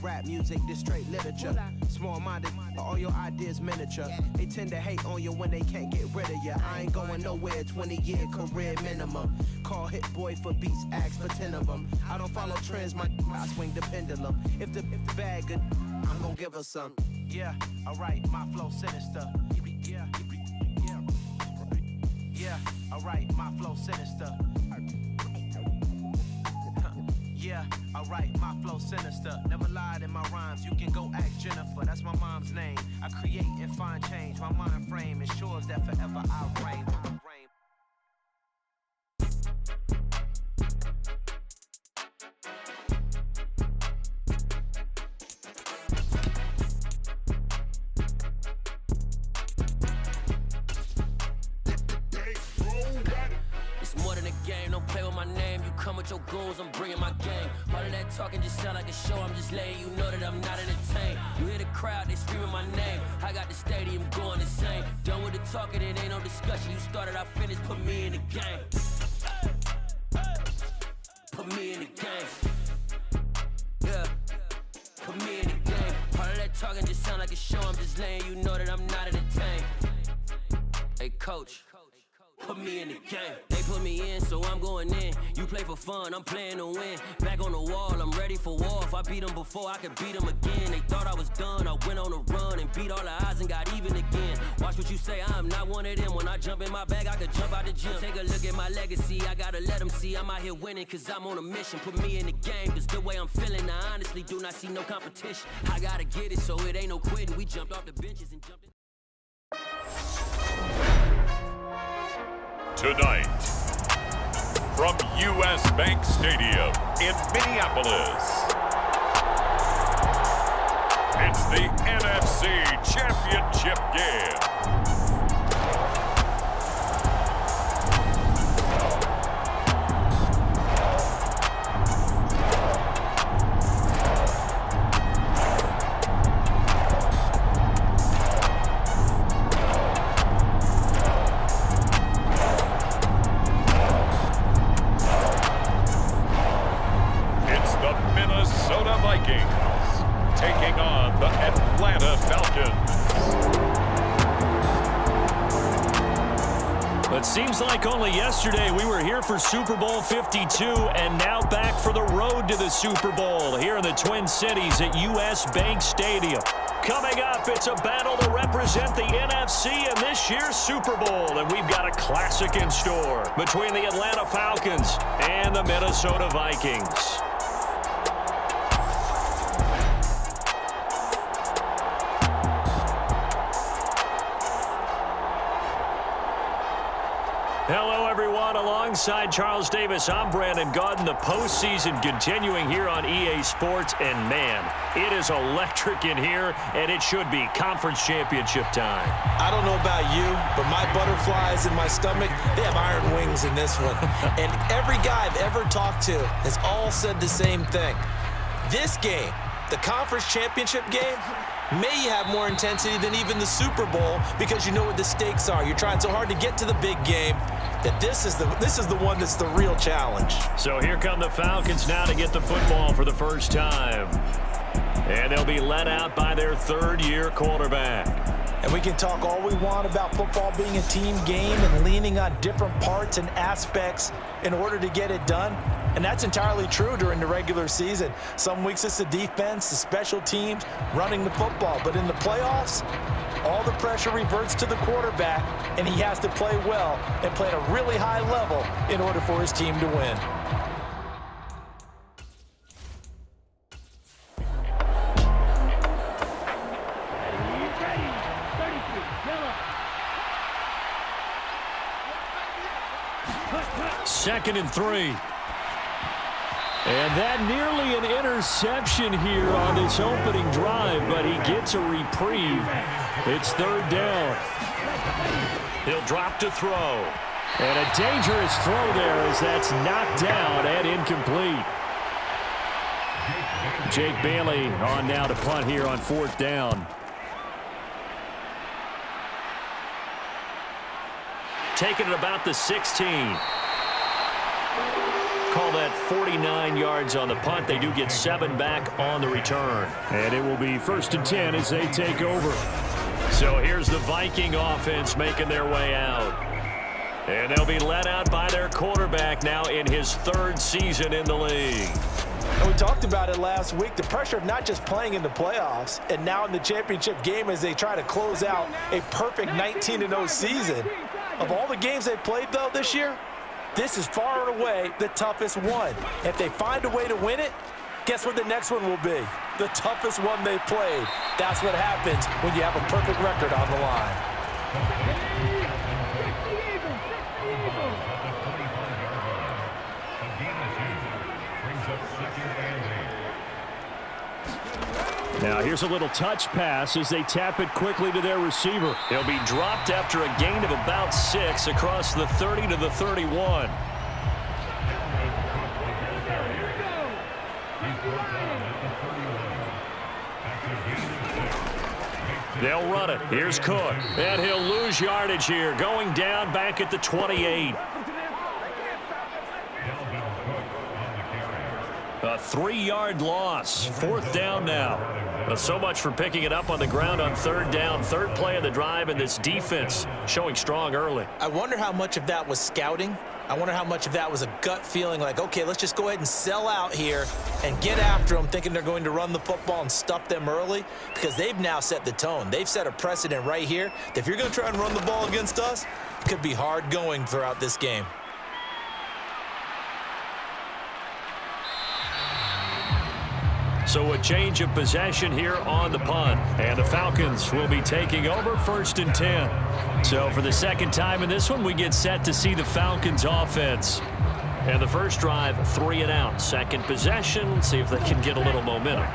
rap music, this straight literature. Small-minded, all your ideas miniature. They tend to hate on you when they can't get rid of you. I ain't going nowhere, 20-year career minimum. Call Hit Boy for beats, ask for 10 of them. I don't follow trends, I swing the pendulum. If the bag good, I'm gonna give her some. Yeah, alright, my flow sinister. Yeah, alright, my flow sinister. Yeah, alright, my flow sinister. Never lied in my rhymes, you can go ask Jennifer. That's my mom's name. I create and find change. My mind frame ensures that forever I reign. Come with your goons, I'm bringing my game. All of that talking just sound like a show. I'm just letting you know that I'm not entertained. You hear the crowd, they screaming my name. I got the stadium going insane. Done with the talking, it ain't no discussion. You started, I finished, put me in the game. Put me in the game. Yeah, put me in the game. All of that talking just sound like a show. I'm just letting you know that I'm not entertained. Hey, coach. Put me in the game. They put me in, so I'm going in. You play for fun, I'm playing to win. Back on the wall, I'm ready for war. If I beat them before, I could beat them again. They thought I was done, I went on a run and beat all the odds and got even again. Watch what you say, I'm not one of them. When I jump in my bag, I could jump out the gym. Take a look at my legacy, I gotta let them see I'm out here winning, cause I'm on a mission. Put me in the game, cause the way I'm feeling, I honestly do not see no competition. I gotta get it, so it ain't no quitting. We jumped off the benches and jumped in. Tonight, from U.S. Bank Stadium in Minneapolis, it's the NFC Championship game. Taking on the Atlanta Falcons. It seems like only yesterday we were here for Super Bowl 52 and now back for the road to the Super Bowl here in the Twin Cities at U.S. Bank Stadium. Coming up, it's a battle to represent the NFC in this year's Super Bowl, and we've got a classic in store between the Atlanta Falcons and the Minnesota Vikings. Hello, everyone. Alongside Charles Davis, I'm Brandon Gaudin. The postseason continuing here on EA Sports. And, man, it is electric in here, and it should be conference championship time. I don't know about you, but my butterflies in my stomach, they have iron wings in this one. And every guy I've ever talked to has all said the same thing. This game, the conference championship game, may have more intensity than even the Super Bowl because you know what the stakes are. You're trying so hard to get to the big game that this is the one that's the real challenge. So here come the Falcons now to get the football for the first time. And they'll be led out by their third-year quarterback. And we can talk all we want about football being a team game and leaning on different parts and aspects in order to get it done. And that's entirely true during the regular season. Some weeks it's the defense, the special teams, running the football. But in the playoffs, all the pressure reverts to the quarterback, and he has to play well and play at a really high level in order for his team to win. Second and 3. And that nearly an interception here on this opening drive, but he gets a reprieve. It's third down. He'll drop to throw. And a dangerous throw there as that's knocked down and incomplete. Jake Bailey on now to punt here on fourth down. Taking it about the 16. Call that 49 yards on the punt. They do get 7 back on the return. And it will be 1st and 10 as they take over. So here's the Viking offense making their way out. And they'll be led out by their quarterback now in his 3rd season in the league. And we talked about it last week, the pressure of not just playing in the playoffs and now in the championship game as they try to close out a perfect 19-0 season. Of all the games they played, though, this year, this is far and away the toughest one. If they find a way to win it, guess what the next one will be? The toughest one they played. That's what happens when you have a perfect record on the line. Now here's a little touch pass as they tap it quickly to their receiver. He'll be dropped after a gain of about 6 across the 30 to the 31. They'll run it. Here's Cook. And he'll lose yardage here, going down back at the 28. A 3-yard loss. 4th down now. So much for picking it up on the ground on 3rd down. 3rd play of the drive, and this defense showing strong early. I wonder how much of that was scouting. I wonder how much of that was a gut feeling like, okay, let's just go ahead and sell out here and get after them, thinking they're going to run the football and stuff them early, because they've now set the tone. They've set a precedent right here that if you're going to try and run the ball against us, it could be hard going throughout this game. So a change of possession here on the punt. And the Falcons will be taking over 1st and 10. So for the 2nd time in this one, we get set to see the Falcons offense. And the first drive, 3 and out. 2nd possession, see if they can get a little momentum.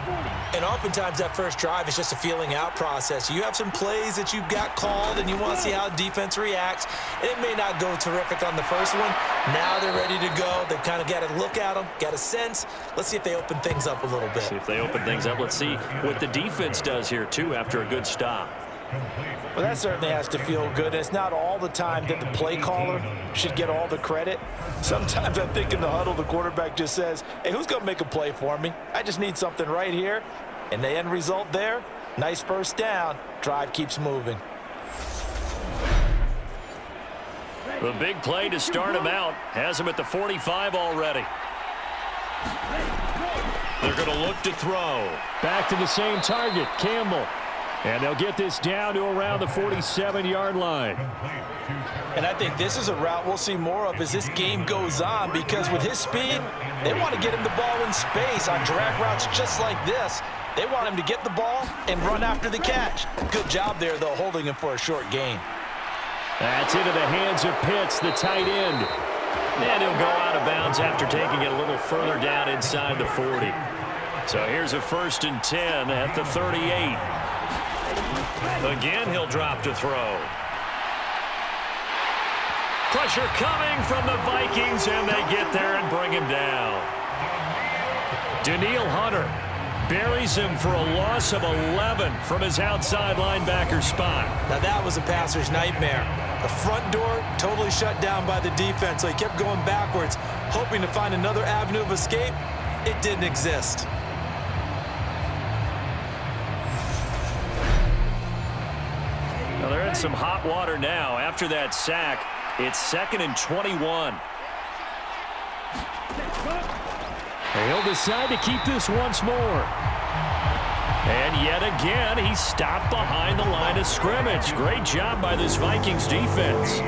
And oftentimes that first drive is just a feeling out process. You have some plays that you've got called and you want to see how defense reacts. And it may not go terrific on the first one. Now they're ready to go. They've kind of got to look at them, got a sense. Let's see if they open things up a little bit. See if they open things up. Let's see what the defense does here, too, after a good stop. Well, that certainly has to feel good. It's not all the time that the play caller should get all the credit. Sometimes I think in the huddle, the quarterback just says, hey, who's going to make a play for me? I just need something right here. And the end result there, nice 1st down. Drive keeps moving. The big play to start him out has him at the 45 already. They're going to look to throw. Back to the same target, Campbell. And they'll get this down to around the 47-yard line. And I think this is a route we'll see more of as this game goes on, because with his speed, they want to get him the ball in space on drag routes just like this. They want him to get the ball and run after the catch. Good job there, though, holding him for a short gain. That's into the hands of Pitts, the tight end. And he'll go out of bounds after taking it a little further down inside the 40. So here's a 1st and 10 at the 38. Again, he'll drop to throw. Pressure coming from the Vikings, and they get there and bring him down. Daniil Hunter buries him for a loss of 11 from his outside linebacker spot. Now that was a passer's nightmare. The front door totally shut down by the defense, so he kept going backwards, hoping to find another avenue of escape. It didn't exist. Well, they're in some hot water now. After that sack, it's 2nd and 21. He'll decide to keep this once more. And yet again, he's stopped behind the line of scrimmage. Great job by this Vikings defense.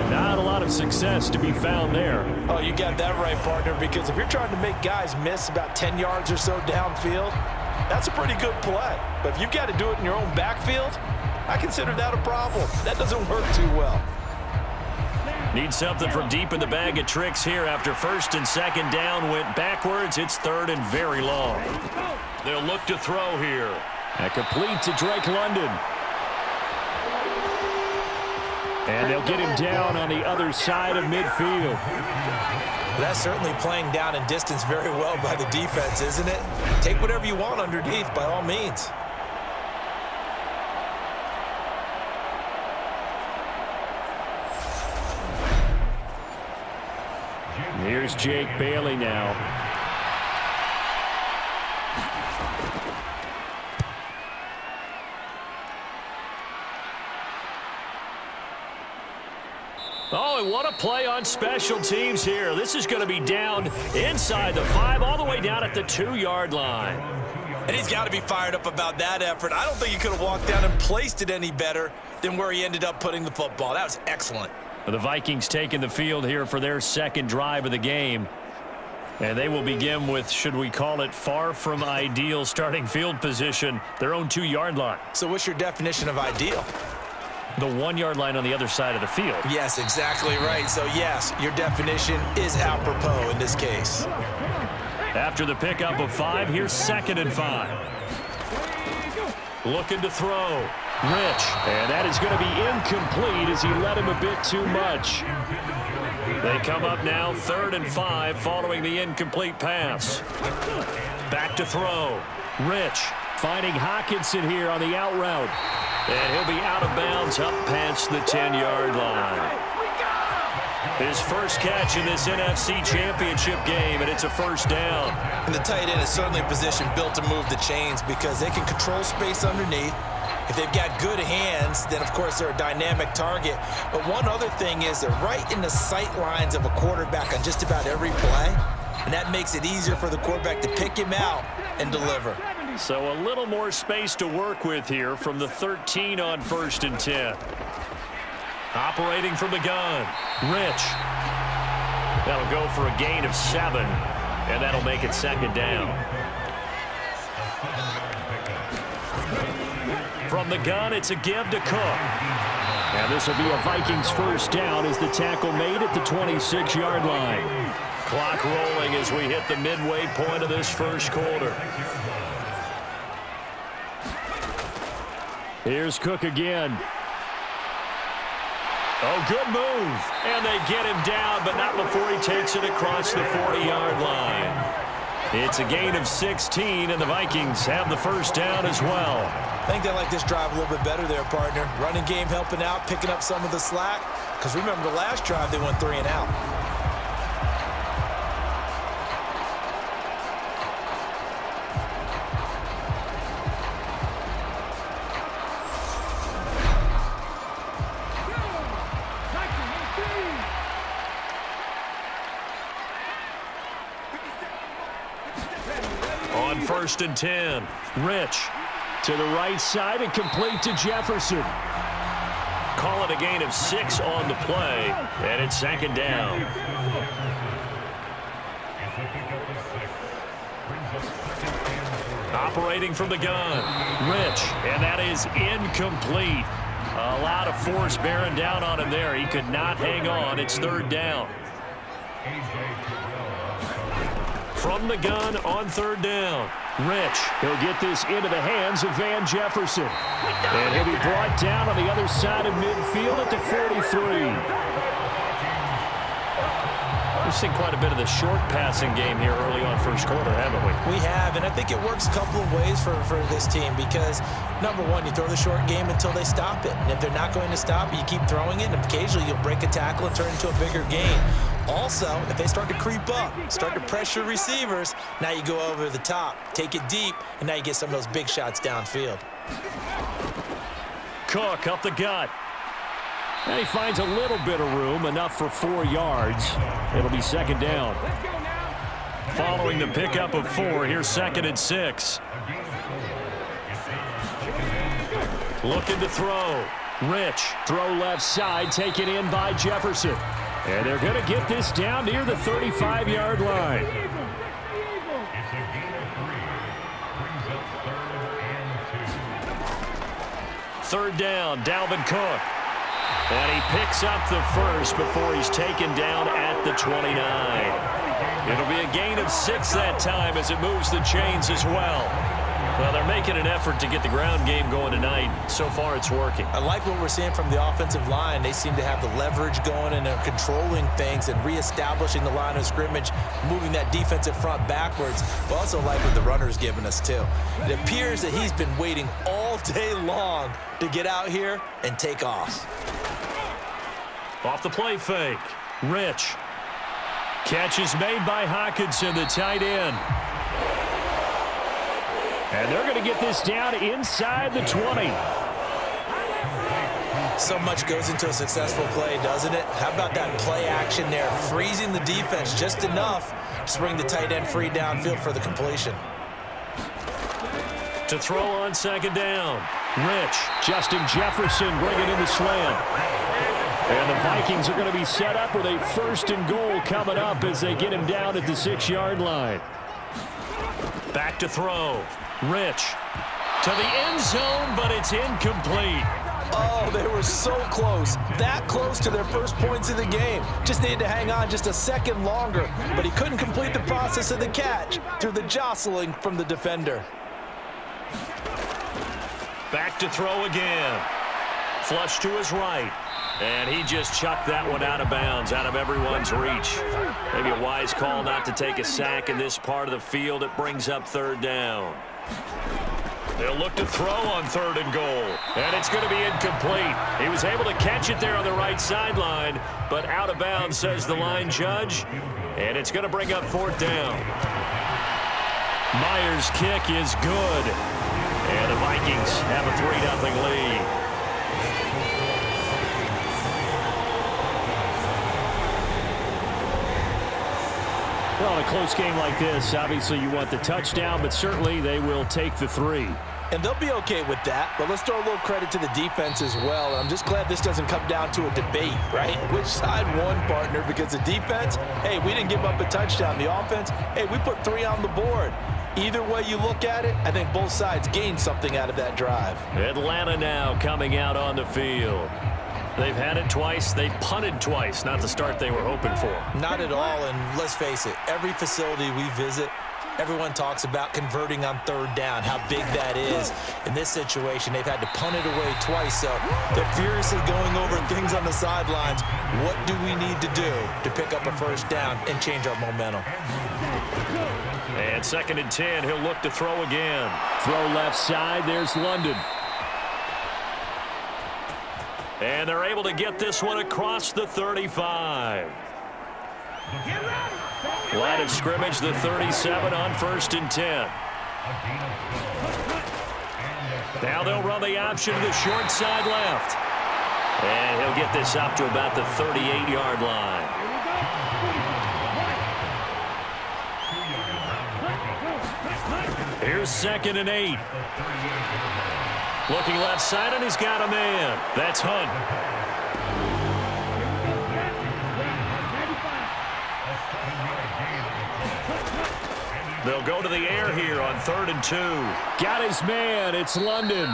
Not a lot of success to be found there. Oh, you got that right, partner, because if you're trying to make guys miss about 10 yards or so downfield, that's a pretty good play. But if you've got to do it in your own backfield, I consider that a problem. That doesn't work too well. Need something from deep in the bag of tricks here after 1st and 2nd down went backwards. It's 3rd and very long. They'll look to throw here. And complete to Drake London. And they'll get him down on the other side of midfield. That's certainly playing down in distance very well by the defense, isn't it? Take whatever you want underneath, by all means. Here's Jake Bailey now. Oh, and what a play on special teams here. This is going to be down inside the 5, all the way down at the 2-yard line. And he's got to be fired up about that effort. I don't think he could have walked down and placed it any better than where he ended up putting the football. That was excellent. The Vikings taking the field here for their second drive of the game. And they will begin with, should we call it, far from ideal starting field position, their own 2-yard line. So what's your definition of ideal? The 1-yard line on the other side of the field. Yes, exactly right. So, yes, your definition is apropos in this case. After the pickup of 5, here's 2nd and 5. Looking to throw. Rich. And that is going to be incomplete as he led him a bit too much. They come up now 3rd and 5 following the incomplete pass. Back to throw. Rich finding Hawkinson here on the out route. And he'll be out of bounds up past the 10-yard line. His first catch in this NFC Championship game, and it's a first down. And the tight end is certainly a position built to move the chains because they can control space underneath. If they've got good hands, then, of course, they're a dynamic target. But one other thing is they're right in the sight lines of a quarterback on just about every play, and that makes it easier for the quarterback to pick him out and deliver. So a little more space to work with here from the 13 on 1st and 10. Operating from the gun, Rich. That'll go for a gain of 7, and that'll make it 2nd down. From the gun, it's a give to Cook. Now this will be a Vikings first down as the tackle made at the 26-yard line. Clock rolling as we hit the midway point of this first quarter. Here's Cook again. Oh, good move. And they get him down, but not before he takes it across the 40-yard line. It's a gain of 16, and the Vikings have the first down as well. I think they like this drive a little bit better there, partner. Running game helping out, picking up some of the slack. Because remember, the last drive, they went 3 and out. On 1st and 10, Rich to the right side and complete to Jefferson. Call it a gain of 6 on the play, and it's 2nd down. Operating from the gun, Rich, and that is incomplete. A lot of force bearing down on him there. He could not hang on. It's 3rd down. From the gun on 3rd down, Rich. He'll get this into the hands of Van Jefferson. And he'll be brought down on the other side of midfield at the 43. We've seen quite a bit of the short passing game here early on first quarter, haven't we? We have, and I think it works a couple of ways for this team because, number one, you throw the short game until they stop it. And if they're not going to stop it, you keep throwing it, and occasionally you'll break a tackle and turn it into a bigger gain. Also, if they start to creep up, start to pressure receivers, now you go over the top, take it deep, and now you get some of those big shots downfield. Cook up the gut. And he finds a little bit of room, enough for 4 yards. It'll be 2nd down. Following the pickup of 4, here's 2nd and 6. Looking to throw. Rich, throw left side, taken in by Jefferson. And they're going to get this down near the 35-yard line. Third down, Dalvin Cook. And he picks up the first before he's taken down at the 29. It'll be a gain of 6 that time as it moves the chains as well. Well, they're making an effort to get the ground game going tonight. So far, it's working. I like what we're seeing from the offensive line. They seem to have the leverage going, and they're controlling things and reestablishing the line of scrimmage, moving that defensive front backwards. But also like what the runner's giving us, too. It appears that he's been waiting all day long to get out here and take off. Off the play fake. Rich. Catch is made by Hockenson, the tight end. And they're going to get this down inside the 20. So much goes into a successful play, doesn't it? How about that play action there, freezing the defense just enough to bring the tight end free downfield for the completion. To throw on second down. Rich, Justin Jefferson bringing in the slam. And the Vikings are going to be set up with a 1st and goal coming up as they get him down at the 6-yard line. Back to throw. Rich to the end zone, but it's incomplete. Oh, they were so close. That close to their first points of the game. Just needed to hang on just a second longer, but he couldn't complete the process of the catch through the jostling from the defender. Back to throw again. Flush to his right. And he just chucked that one out of bounds, out of everyone's reach. Maybe a wise call not to take a sack in this part of the field. It brings up 3rd down. They'll look to throw on 3rd and goal. And it's going to be incomplete. He was able to catch it there on the right sideline, but out of bounds, says the line judge. And it's going to bring up 4th down. Myers' kick is good. And the Vikings have a 3-0 lead. Well, in a close game like this, obviously you want the touchdown, but certainly they will take the 3. And they'll be okay with that, but let's throw a little credit to the defense as well. And I'm just glad this doesn't come down to a debate, right? Which side won, partner? Because the defense, hey, we didn't give up a touchdown. The offense, hey, we put 3 on the board. Either way you look at it, I think both sides gained something out of that drive. Atlanta now coming out on the field. They've had it twice. They've punted twice. Not the start they were hoping for. Not at all, and let's face it, every facility we visit, everyone talks about converting on 3rd down, how big that is. In this situation, they've had to punt it away twice, so they're furiously going over things on the sidelines. What do we need to do to pick up a 1st down and change our momentum? And 2nd and 10, he'll look to throw again. Throw left side, there's London. And they're able to get this one across the 35. Line of scrimmage, the 37 on 1st and 10. Now they'll run the option to the short side left. And he'll get this up to about the 38-yard line. Here's 2nd and 8. Looking left side, and he's got a man. That's Hunt. They'll go to the air here on 3rd and 2. Got his man. It's London.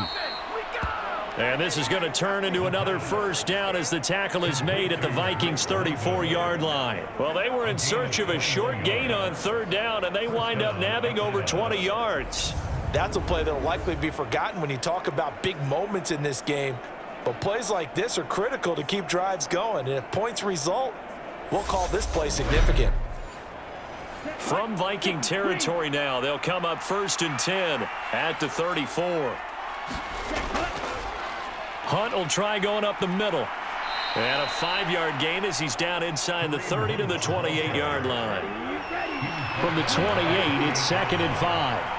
And this is going to turn into another 1st down as the tackle is made at the Vikings' 34-yard line. Well, they were in search of a short gain on 3rd down, and they wind up nabbing over 20 yards. That's a play that will likely be forgotten when you talk about big moments in this game. But plays like this are critical to keep drives going. And if points result, we'll call this play significant. From Viking territory now, they'll come up 1st and 10 at the 34. Hunt will try going up the middle. And a 5-yard gain as he's down inside the 30 to the 28-yard line. From the 28, it's 2nd and 5.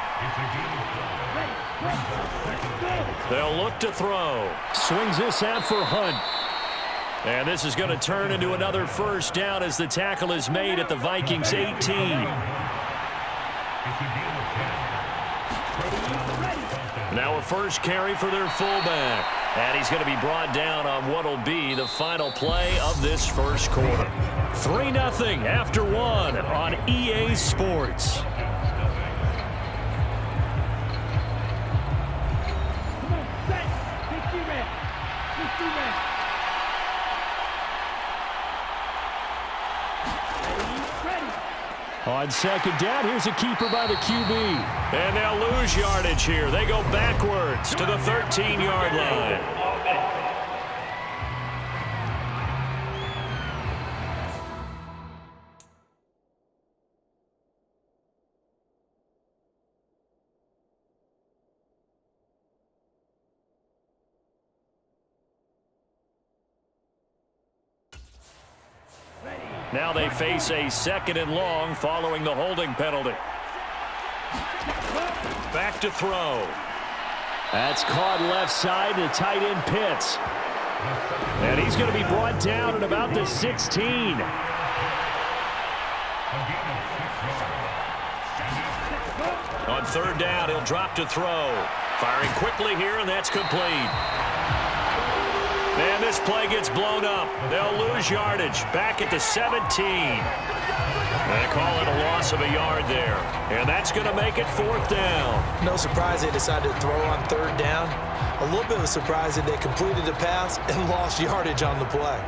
They'll look to throw. Swings this out for Hunt. And this is going to turn into another 1st down as the tackle is made at the Vikings' 18. Now a first carry for their fullback. And he's going to be brought down on what will be the final play of this first quarter. 3-0 after 1 on EA Sports. On 2nd down, here's a keeper by the QB. And they'll lose yardage here. They go backwards to the 13-yard line. Now they face a 2nd and long following the holding penalty. Back to throw. That's caught left side to tight end Pitts. And he's going to be brought down at about the 16. On 3rd down, he'll drop to throw. Firing quickly here, and that's complete. And this play gets blown up. They'll lose yardage. Back at the 17. They call it a loss of a yard there. And that's going to make it 4th down. No surprise they decided to throw on 3rd down. A little bit of a surprise that they completed the pass and lost yardage on the play.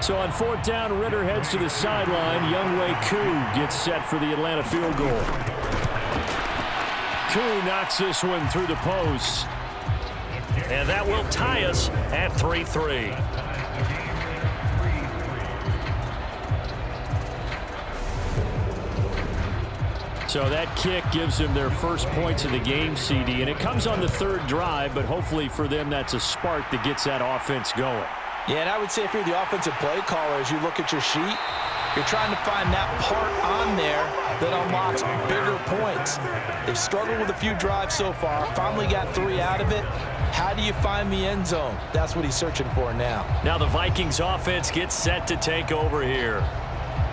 So on 4th down, Ritter heads to the sideline. Younghoe Koo gets set for the Atlanta field goal. Koo knocks this one through the post. And that will tie us at 3-3. So that kick gives them their first points of the game, CD. And it comes on the 3rd drive, but hopefully for them that's a spark that gets that offense going. Yeah, and I would say if you're the offensive play caller, as you look at your sheet, you're trying to find that part on there that unlocks bigger points. They've struggled with a few drives so far, finally got 3 out of it. How do you find the end zone? That's what he's searching for now. Now the Vikings offense gets set to take over here.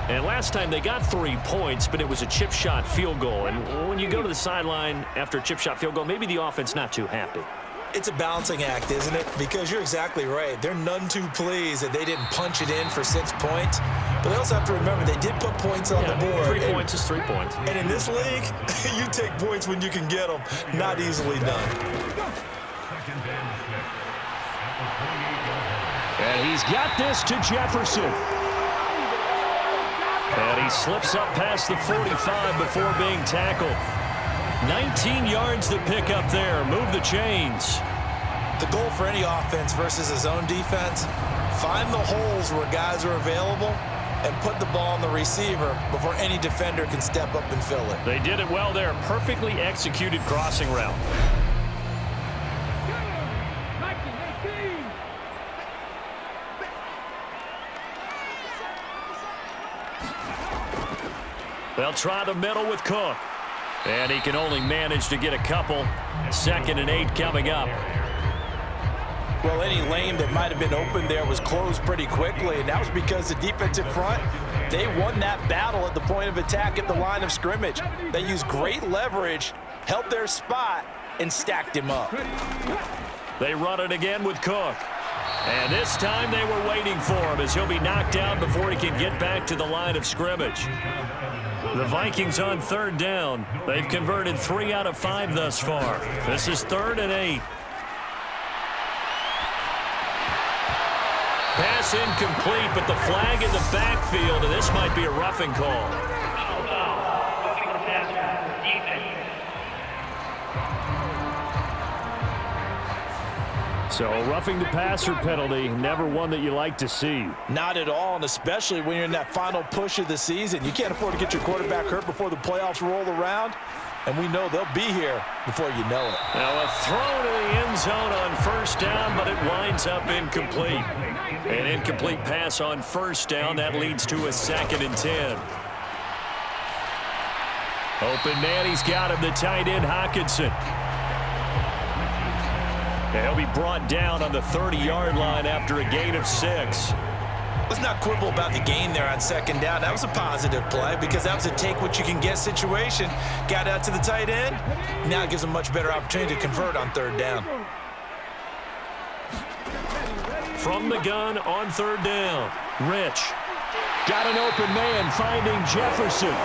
And last time they got 3 points, but it was a chip shot field goal. And when you go to the sideline after a chip shot field goal, maybe the offense not too happy. It's a balancing act, isn't it? Because you're exactly right. They're none too pleased that they didn't punch it in for 6 points. But they also have to remember they did put points on the board. 3 points is 3 points. And in this league, you take points when you can get them. Not easily done. And he's got this to Jefferson. And he slips up past the 45 before being tackled. 19 yards to pick up there. Move the chains. The goal for any offense versus his own defense, find the holes where guys are available and put the ball on the receiver before any defender can step up and fill it. They did it well there. Perfectly executed crossing route. They'll try the middle with Cook. And he can only manage to get a couple. 2nd and 8 coming up. Well, any lane that might have been open there was closed pretty quickly, and that was because the defensive front, they won that battle at the point of attack at the line of scrimmage. They used great leverage, held their spot, and stacked him up. They run it again with Cook. And this time they were waiting for him as he'll be knocked down before he can get back to the line of scrimmage. The Vikings on 3rd down. They've converted 3 out of 5 thus far. This is 3rd and 8. Pass incomplete, but the flag in the backfield, and this might be a roughing call. So a roughing the passer penalty, never one that you like to see. Not at all, and especially when you're in that final push of the season. You can't afford to get your quarterback hurt before the playoffs roll around, and we know they'll be here before you know it. Now a throw to the end zone on 1st down, but it winds up incomplete. An incomplete pass on 1st down, that leads to a 2nd and 10. Open man, he's got him, the tight end Hockenson. He'll be brought down on the 30-yard line after a gain of 6. Let's not quibble about the gain there on 2nd down. That was a positive play because that was a take-what-you-can-get situation. Got out to the tight end. Now it gives them a much better opportunity to convert on 3rd down. From the gun on 3rd down, Rich. Got an open man finding Jefferson.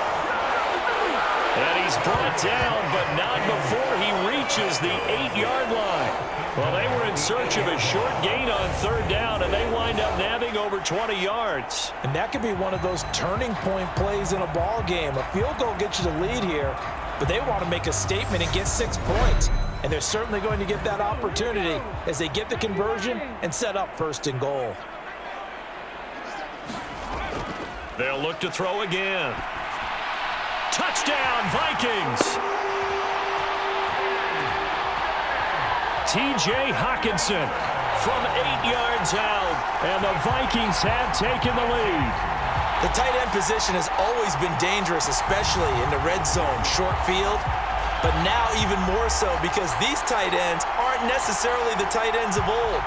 And he's brought down, but not before he reaches the 8-yard line. Well, they were in search of a short gain on 3rd down, and they wind up nabbing over 20 yards. And that could be one of those turning point plays in a ball game. A field goal gets you the lead here, but they want to make a statement and get 6 points. And they're certainly going to get that opportunity as they get the conversion and set up 1st and goal. They'll look to throw again. Touchdown, Vikings! T.J. Hockenson from 8 yards out, and the Vikings have taken the lead. The tight end position has always been dangerous, especially in the red zone, short field. But now even more so because these tight ends aren't necessarily the tight ends of old.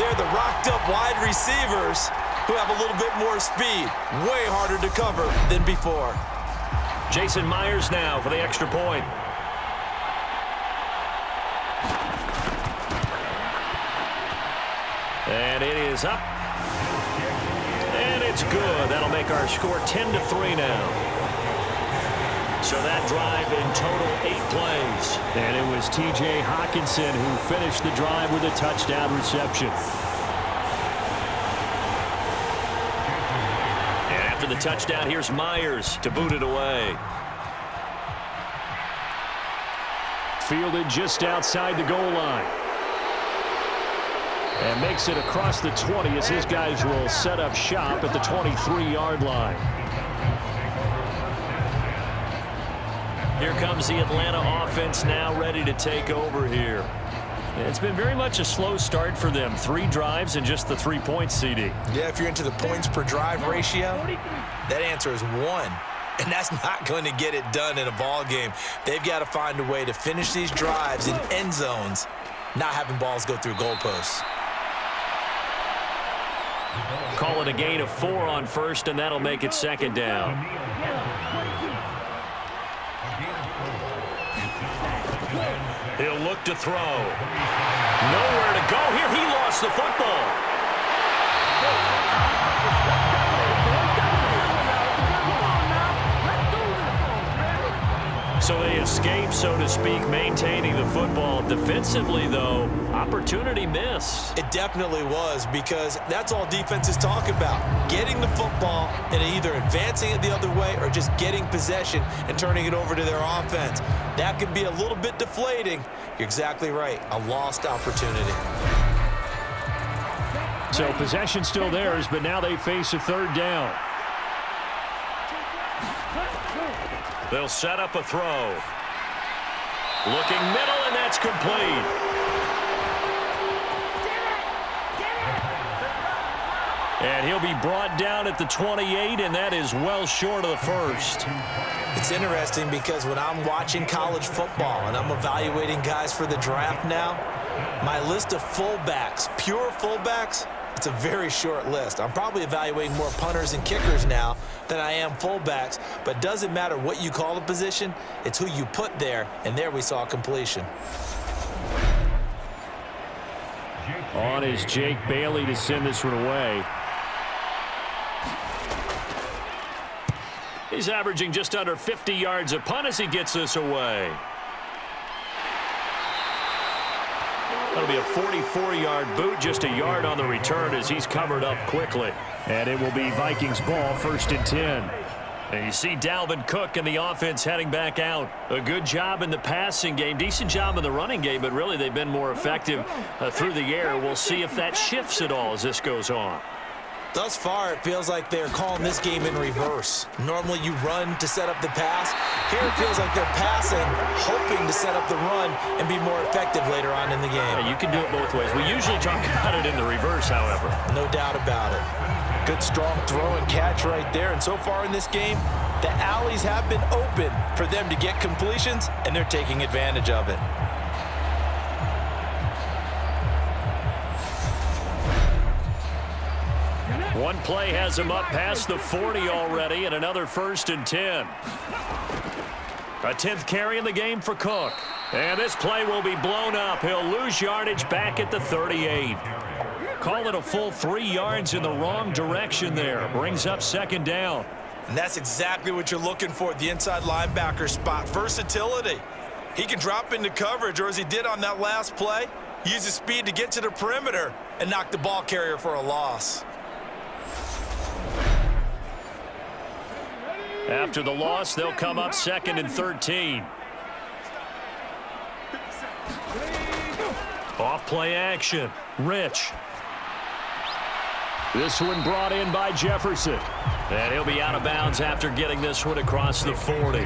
They're the rocked-up wide receivers who have a little bit more speed. Way harder to cover than before. Jason Myers now for the extra point. And it is up. And it's good. That'll make our score 10-3 now. So that drive in total 8 plays. And it was T.J. Hockenson who finished the drive with a touchdown reception. And after the touchdown, here's Myers to boot it away. Fielded just outside the goal line. And makes it across the 20 as his guys will set up shop at the 23-yard line. Here comes the Atlanta offense now ready to take over here. It's been very much a slow start for them. 3 drives and just the 3 points, CD. Yeah, if you're into the points per drive ratio, that answer is 1. And that's not going to get it done in a ball game. They've got to find a way to finish these drives in end zones, not having balls go through goalposts. Call it a gain of 4 on first, and that'll make it 2nd down. He'll look to throw. Nowhere to go here. He lost the football. So they escape, so to speak, maintaining the football. Defensively, though, opportunity missed. It definitely was, because that's all defenses talk about. Getting the football and either advancing it the other way or just getting possession and turning it over to their offense. That could be a little bit deflating. You're exactly right. A lost opportunity. So possession still theirs, but now they face a 3rd down. They'll set up a throw. Looking middle, and that's complete. And he'll be brought down at the 28, and that is well short of the first. It's interesting because when I'm watching college football and I'm evaluating guys for the draft now, my list of fullbacks, pure fullbacks, it's a very short list. I'm probably evaluating more punters and kickers now than I am fullbacks, but it doesn't matter what you call the position, it's who you put there, and there we saw completion. On is Jake Bailey to send this one away. He's averaging just under 50 yards a punt as he gets this away. That'll be a 44-yard boot, just a yard on the return as he's covered up quickly. And it will be Vikings ball, 1st and 10. And you see Dalvin Cook and the offense heading back out. A good job in the passing game, decent job in the running game, but really they've been more effective through the air. We'll see if that shifts at all as this goes on. Thus far, it feels like they're calling this game in reverse. Normally you run to set up the pass. Here it feels like they're passing, hoping to set up the run and be more effective later on in the game. Yeah, you can do it both ways. We usually talk about it in the reverse, however. No doubt about it. Good strong throw and catch right there. And so far in this game, the alleys have been open for them to get completions, and they're taking advantage of it. One play has him up past the 40 already, and another 1st and 10. A 10th carry in the game for Cook. And this play will be blown up. He'll lose yardage back at the 38. Call it a full 3 yards in the wrong direction there. Brings up 2nd down. And that's exactly what you're looking for at the inside linebacker spot. Versatility. He can drop into coverage, or as he did on that last play, use his speed to get to the perimeter and knock the ball carrier for a loss. After the loss, they'll come up 2nd and 13. Off play action. Rich. This one brought in by Jefferson. And he'll be out of bounds after getting this one across the 40.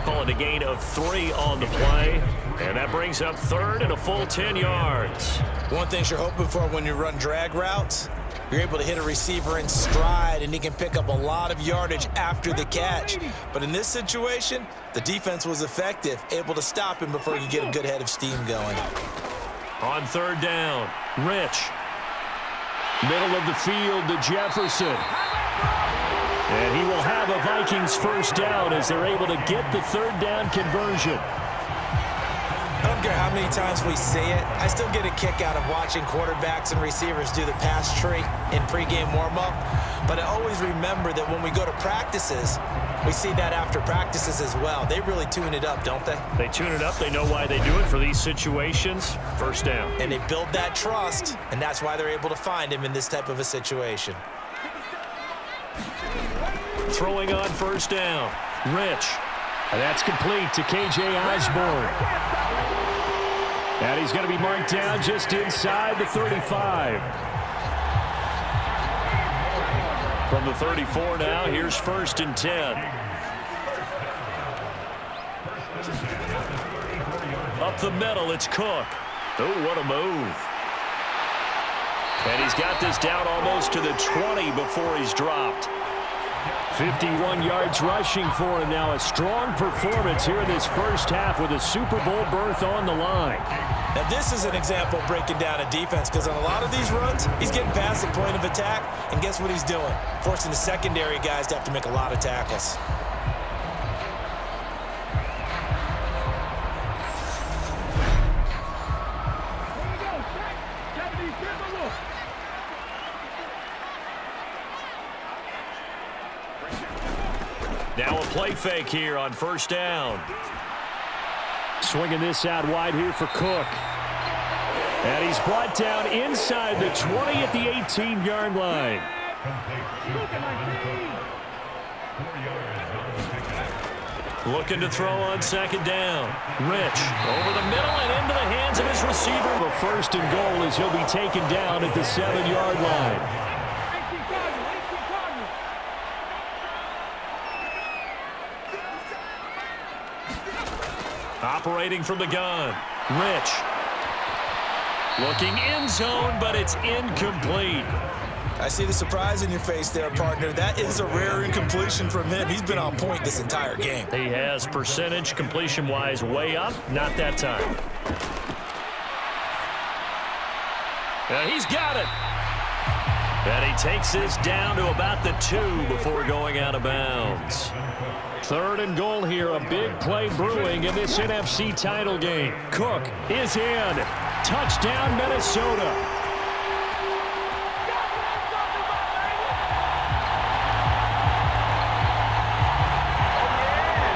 Call ball and a gain of 3 on the play. And that brings up third and a full 10 yards. One thing you're hoping for when you run drag routes, you're able to hit a receiver in stride, and he can pick up a lot of yardage after the catch. But in this situation, the defense was effective, able to stop him before he could get a good head of steam going. On third down, Rich. Middle of the field to Jefferson. And he will have a Vikings first down as they're able to get the third down conversion. I don't care how many times we say it, I still get a kick out of watching quarterbacks and receivers do the pass tree in pregame warm-up. But I always remember that when we go to practices, we see that after practices as well. They really tune it up, don't they? They tune it up. They know why they do it for these situations. First down. And they build that trust, and that's why they're able to find him in this type of a situation. Throwing on first down, Rich. And that's complete to K.J. Osborne. And he's going to be marked down just inside the 35. From the 34 now, here's first and 10. Up the middle, it's Cook. Oh, what a move. And he's got this down almost to the 20 before he's dropped. 51 yards rushing for him now. A strong performance here in this first half with a Super Bowl berth on the line. Now this is an example of breaking down a defense, because on a lot of these runs, he's getting past the point of attack, and guess what he's doing? Forcing the secondary guys to have to make a lot of tackles. Now a play fake here on first down. Swinging this out wide here for Cook. And he's brought down inside the 20 at the 18-yard line. Looking to throw on second down. Rich over the middle and into the hands of his receiver. The first and goal as he'll be taken down at the 7-yard line. Operating from the gun, Rich. Looking end zone, but it's incomplete. I see the surprise in your face there, partner. That is a rare incompletion from him. He's been on point this entire game. He has percentage completion-wise way up. Not that time. And he's got it. And he takes this down to about the 2 before going out of bounds. Third and goal here. A big play brewing in this NFC title game. Cook is in. Touchdown, Minnesota.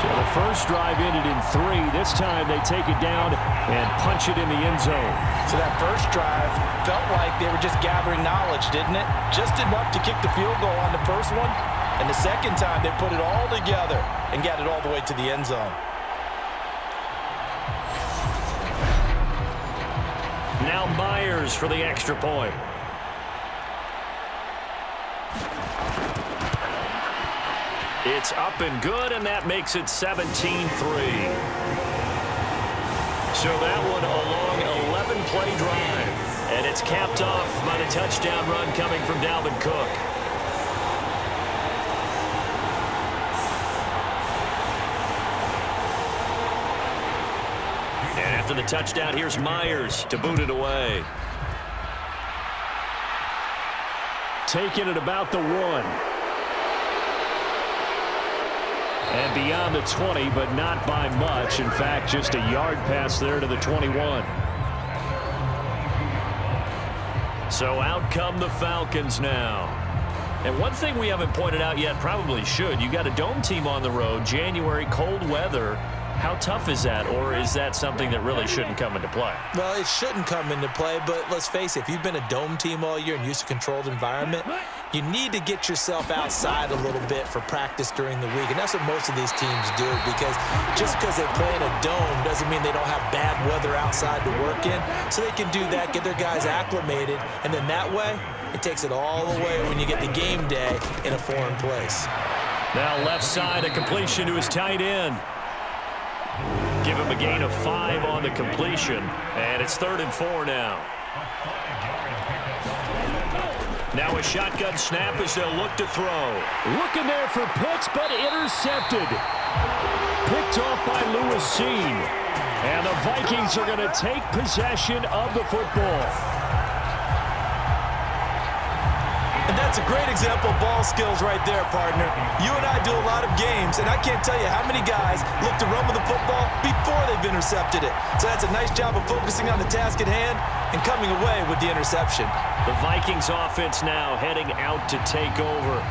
The first drive ended in 3. This time they take it down and punch it in the end zone. So that first drive felt like they were just gathering knowledge, didn't it? Just enough to kick the field goal on the first one. And the second time they put it all together and got it all the way to the end zone. Now Myers for the extra point. It's up and good, and that makes it 17-3. So that one a long 11-play drive. And it's capped off by the touchdown run coming from Dalvin Cook. And after the touchdown, here's Myers to boot it away. Taking it about the 1. And beyond the 20, but not by much. In fact, just a yard pass there to the 21. So out come the Falcons now. And one thing we haven't pointed out yet, probably should, you got a dome team on the road, January, cold weather. How tough is that, or is that something that really shouldn't come into play? Well, it shouldn't come into play, but let's face it, if you've been a dome team all year and used to a controlled environment, you need to get yourself outside a little bit for practice during the week, and that's what most of these teams do, because just because they play in a dome doesn't mean they don't have bad weather outside to work in, so they can do that, get their guys acclimated, and then that way, it takes it all the way when you get the game day in a foreign place. Now left side, a completion to his tight end. give him a gain of 5 on the completion, and it's 3rd and 4 now. Now a shotgun snap as they'll look to throw. Looking there for Pitts, but intercepted. Picked off by Lewisine. And the Vikings are going to take possession of the football. And that's a great example of ball skills right there, partner. You and I do a lot of games, and I can't tell you how many guys look to run with the football before they've intercepted it. So that's a nice job of focusing on the task at hand and coming away with the interception. The Vikings offense now heading out to take over.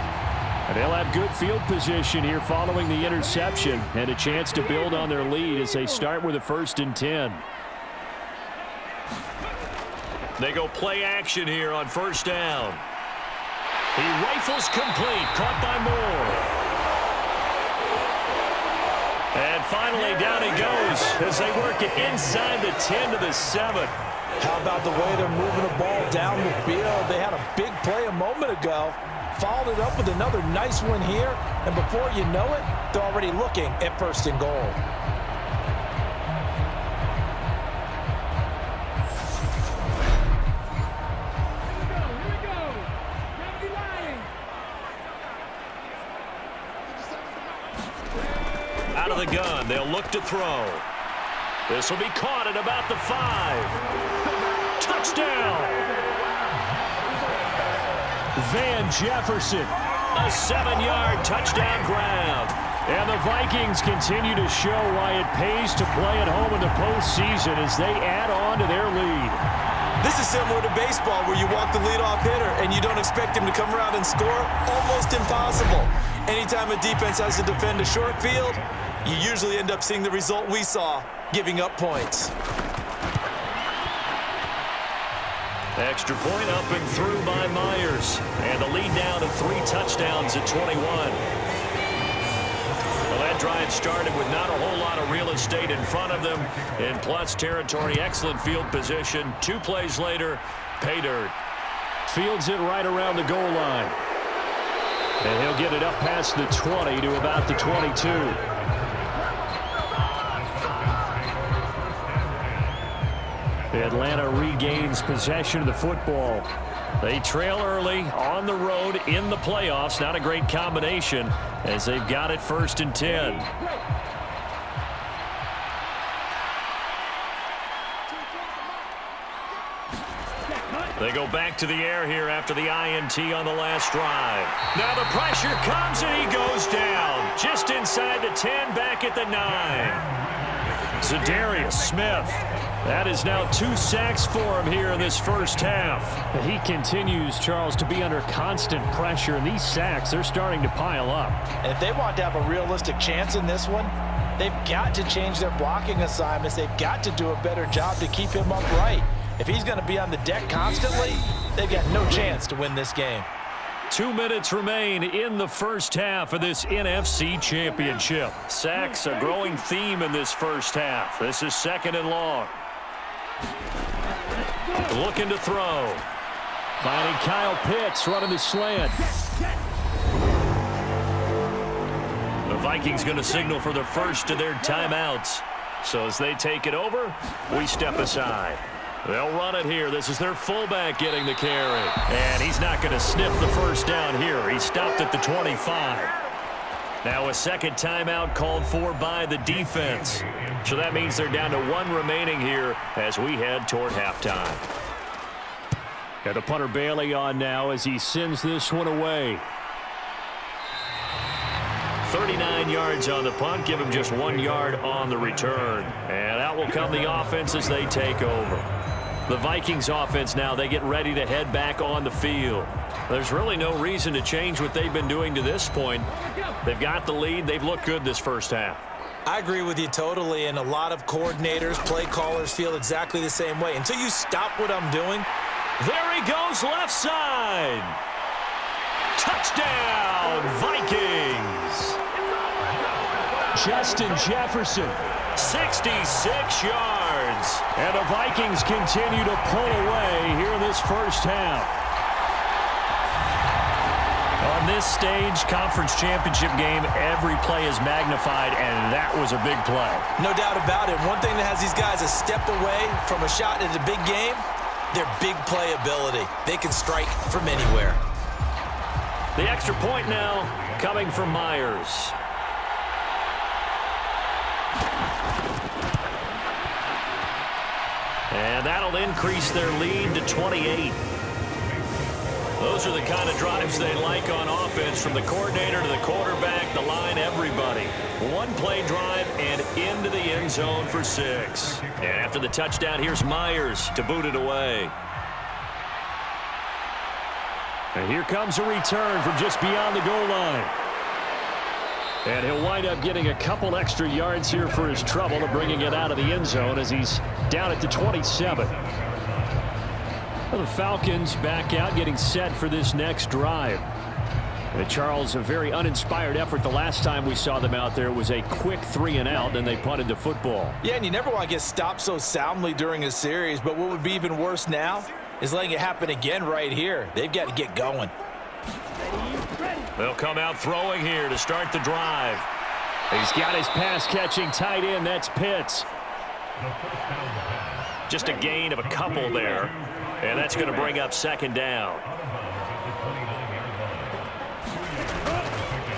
And they'll have good field position here following the interception and a chance to build on their lead as they start with a 1st and 10. They go play action here on 1st down. He rifles complete, caught by Moore. And finally down he goes as they work it inside the 10 to the 7. How about the way they're moving the ball down the field? They had a big play a moment ago, followed it up with another nice one here, and before you know it, they're already looking at 1st and goal. Out of the gun, they'll look to throw. This will be caught at about the 5. Touchdown! Van Jefferson. A 7-yard touchdown grab. And the Vikings continue to show why it pays to play at home in the postseason as they add on to their lead. This is similar to baseball where you walk the leadoff hitter and you don't expect him to come around and score. Almost impossible. Anytime a defense has to defend a short field, you usually end up seeing the result we saw, giving up points. Extra point up and through by Myers. And the lead down to 3 touchdowns at 21. Well, that drive started with not a whole lot of real estate in front of them. In plus territory, excellent field position. 2 plays later, pay dirt. Fields it right around the goal line. And he'll get it up past the 20 to about the 22. Atlanta regains possession of the football. They trail early on the road in the playoffs. Not a great combination as they've got it 1st and 10. They go back to the air here after the INT on the last drive. Now the pressure comes and he goes down. Just inside the 10, back at the 9. Zadarius Smith. That is now 2 sacks for him here in this 1st half. He continues, Charles, to be under constant pressure, and these sacks, they're starting to pile up. And if they want to have a realistic chance in this one, they've got to change their blocking assignments. They've got to do a better job to keep him upright. If he's going to be on the deck constantly, they've got no chance to win this game. 2 minutes remain in the 1st half of this NFC Championship. Sacks, a growing theme in this 1st half. This is 2nd and long. Looking to throw. Finding Kyle Pitts running the slant. The Vikings going to signal for the first of their timeouts. So as they take it over, we step aside. They'll run it here. This is their fullback getting the carry. And he's not going to sniff the 1st down here. He stopped at the 25. Now a 2nd timeout called for by the defense. So that means they're down to 1 remaining here as we head toward halftime. Got the punter Bailey on now as he sends this one away. 39 yards on the punt. Give him just 1 yard on the return. And out will come the offense as they take over. The Vikings offense now, they get ready to head back on the field. There's really no reason to change what they've been doing to this point. They've got the lead. They've looked good this 1st half. I agree with you totally, and a lot of coordinators, play callers feel exactly the same way. Until you stop what I'm doing. There he goes left side. Touchdown, Vikings. Justin Jefferson. 66 yards. And the Vikings continue to pull away here in this 1st half. On On this stage, conference championship game, every play is magnified, and that was a big play. No doubt about it. One thing that has these guys a step away from a shot in the big game, their big play ability. They can strike from anywhere. The extra point now coming from Myers. And that'll increase their lead to 28. Those are the kind of drives they like on offense, from the coordinator to the quarterback, the line, everybody. One-play drive and into the end zone for 6. And after the touchdown, here's Myers to boot it away. And here comes a return from just beyond the goal line. And he'll wind up getting a couple extra yards here for his trouble to bringing it out of the end zone as he's down at the 27. Well, the Falcons back out, getting set for this next drive. And Charles, a very uninspired effort the last time we saw them out there was a quick 3-and-out, and they punted the football. Yeah, and you never want to get stopped so soundly during a series, but what would be even worse now is letting it happen again right here. They've got to get going. They'll come out throwing here to start the drive. He's got his pass-catching tight end. That's Pitts. Just a gain of a couple there, and that's going to bring up second down.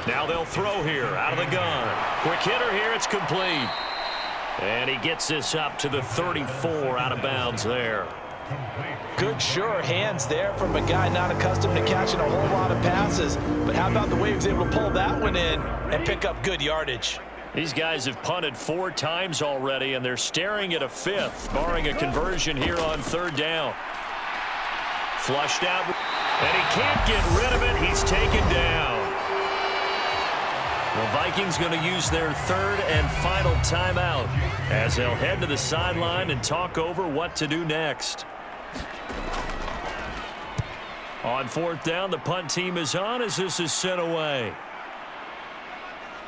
Now they'll throw here out of the gun. Quick hitter here. It's complete. And he gets this up to the 34 out of bounds there. Good, sure hands there from a guy not accustomed to catching a whole lot of passes. But how about the way he was able to pull that one in and pick up good yardage? These guys have punted 4 times already, and they're staring at a 5th, barring a conversion here on third down. Flushed out, and he can't get rid of it. He's taken down. The Vikings going to use their third and final timeout as they'll head to the sideline and talk over what to do next. On fourth down, the punt team is on as this is sent away.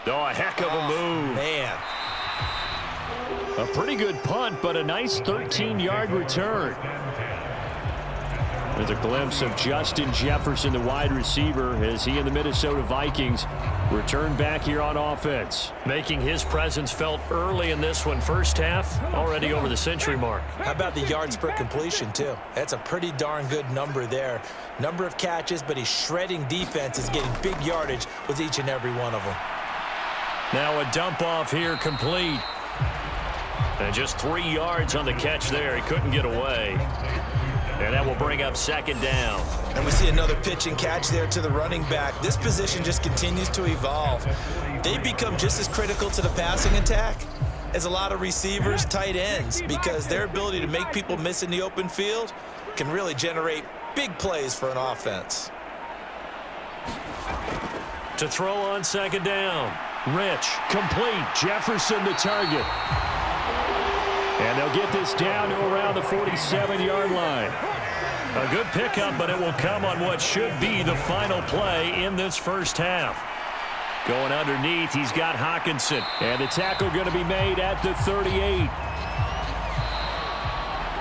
Oh, a heck of a move. Man. A pretty good punt, but a nice 13-yard return. There's a glimpse of Justin Jefferson, the wide receiver, as he and the Minnesota Vikings return back here on offense. Making his presence felt early in this one. First half, already over the century mark. How about the yards per completion, too? That's a pretty darn good number there. Number of catches, but he's shredding defenses, getting big yardage with each and every one of them. Now a dump off here complete. And just 3 yards on the catch there. He couldn't get away. And that will bring up second down. And we see another pitch and catch there to the running back. This position just continues to evolve. They become just as critical to the passing attack as a lot of receivers, tight ends, because their ability to make people miss in the open field can really generate big plays for an offense. To throw on second down. Rich, complete. Jefferson the target. And they'll get this down to around the 47-yard line. A good pickup, but it will come on what should be the final play in this first half. Going underneath, he's got Hawkinson. And the tackle going to be made at the 38.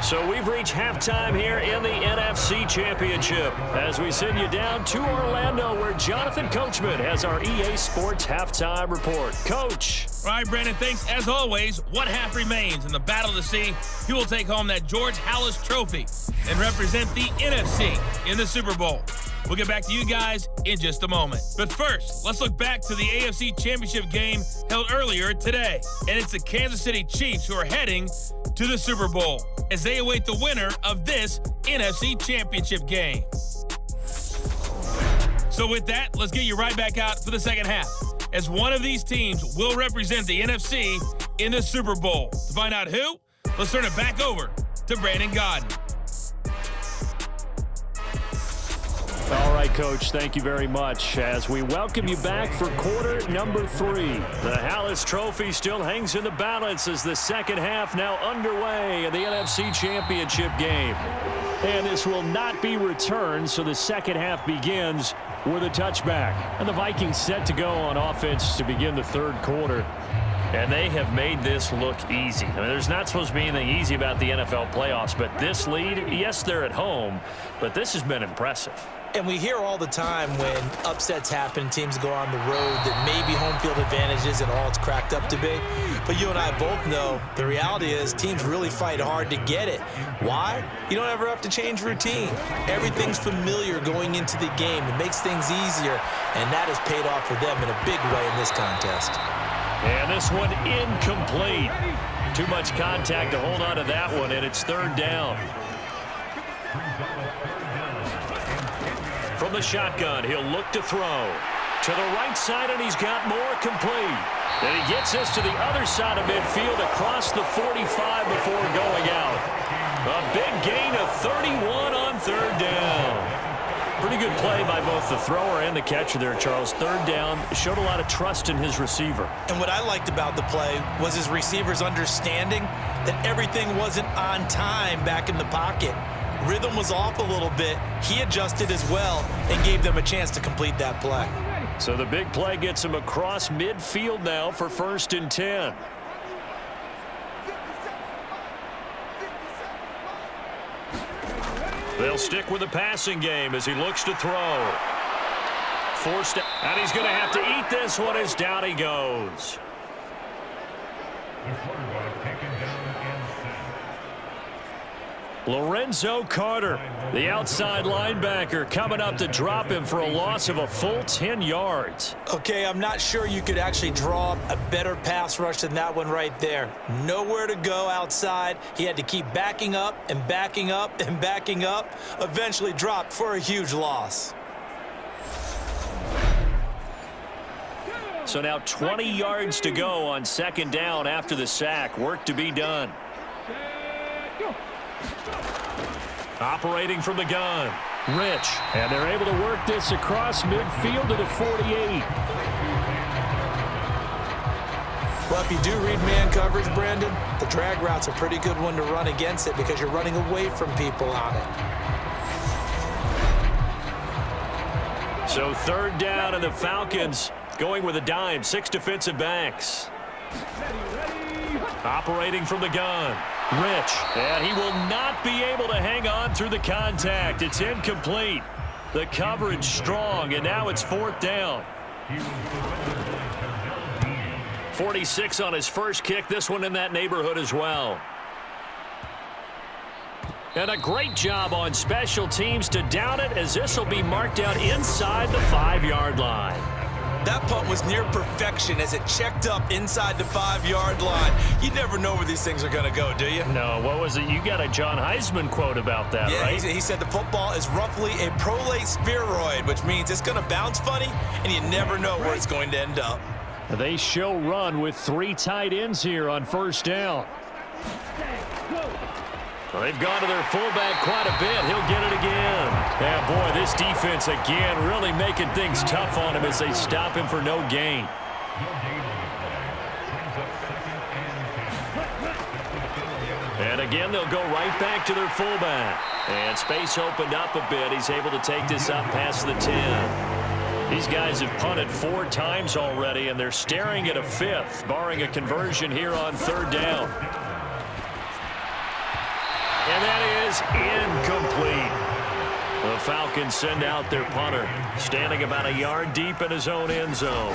So we've reached halftime here in the NFC Championship as we send you down to Orlando, where Jonathan Coachman has our EA Sports halftime report. Coach. All right, Brandon, thanks. As always, one half remains in the battle to see who will take home that George Halas trophy and represent the NFC in the Super Bowl. We'll get back to you guys in just a moment. But first, let's look back to the AFC Championship game held earlier today. And it's the Kansas City Chiefs who are heading to the Super Bowl as they await the winner of this NFC Championship game. So with that, let's get you right back out for the second half, as one of these teams will represent the NFC in the Super Bowl. To find out who, let's turn it back over to Brandon Godden. All right, Coach, thank you very much as we welcome you back for quarter number 3. The Halas Trophy still hangs in the balance as the second half now underway in the NFC Championship game. And this will not be returned, so the second half begins with a touchback. And the Vikings set to go on offense to begin the third quarter. And they have made this look easy. I mean, there's not supposed to be anything easy about the NFL playoffs, but this lead, yes, they're at home, but this has been impressive. And we hear all the time when upsets happen, teams go on the road, that maybe home field advantage isn't all it's cracked up to be. But you and I both know the reality is teams really fight hard to get it. Why? You don't ever have to change routine. Everything's familiar going into the game. It makes things easier, and that has paid off for them in a big way in this contest. And this one incomplete. Too much contact to hold on to that one, and it's third down. From the shotgun, he'll look to throw. To the right side, and he's got more complete. And he gets this to the other side of midfield across the 45 before going out. A big gain of 31 on third down. Pretty good play by both the thrower and the catcher there, Charles. Third down, showed a lot of trust in his receiver. And what I liked about the play was his receiver's understanding that everything wasn't on time back in the pocket. Rhythm was off a little bit. He adjusted as well and gave them a chance to complete that play. So the big play gets him across midfield now for 1st and 10. They'll stick with the passing game as he looks to throw. Forced, and he's going to have to eat this one as down he goes. Lorenzo Carter, the outside linebacker, coming up to drop him for a loss of a full 10 yards. Okay, I'm not sure you could actually draw up a better pass rush than that one right there. Nowhere to go outside. He had to keep backing up and backing up and backing up. Eventually dropped for a huge loss. So now 20 yards to go on 2nd down after the sack. Work to be done. Operating from the gun, Rich. And they're able to work this across midfield to the 48. Well, if you do read man coverage, Brandon, the drag route's a pretty good one to run against it because you're running away from people on it. So 3rd down, and the Falcons going with a dime. 6 defensive backs. Operating from the gun, Rich, and he will not be able to hang on through the contact. It's incomplete. The coverage strong, and now it's 4th down. 46 on his first kick. This one in that neighborhood as well. And a great job on special teams to down it, as this will be marked out inside the 5-yard line. That punt was near perfection as it checked up inside the 5-yard line. You never know where these things are going to go, do you? No, what was it? You got a John Heisman quote about that, right? He said the football is roughly a prolate spheroid, which means it's going to bounce funny, and you never know where it's going to end up. They show run with 3 tight ends here on 1st down. Well, they've gone to their fullback quite a bit. He'll get it again. Yeah, boy, this defense again really making things tough on him as they stop him for no gain. And again, they'll go right back to their fullback. And space opened up a bit. He's able to take this up past the 10. These guys have punted 4 times already, and they're staring at a 5th, barring a conversion here on 3rd down. And that is incomplete. The Falcons send out their punter, standing about a yard deep in his own end zone.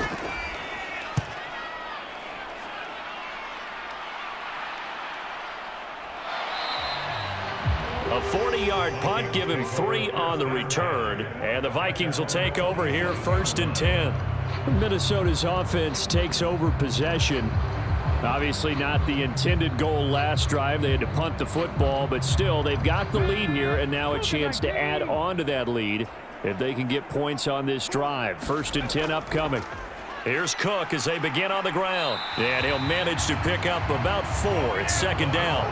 A 40-yard punt, give him 3 on the return, and the Vikings will take over here 1st and 10. Minnesota's offense takes over possession. Obviously not the intended goal last drive. They had to punt the football, but still they've got the lead here, and now a chance to add on to that lead if they can get points on this drive. 1st and 10 upcoming. Here's Cook as they begin on the ground, and he'll manage to pick up about 4. It's 2nd down.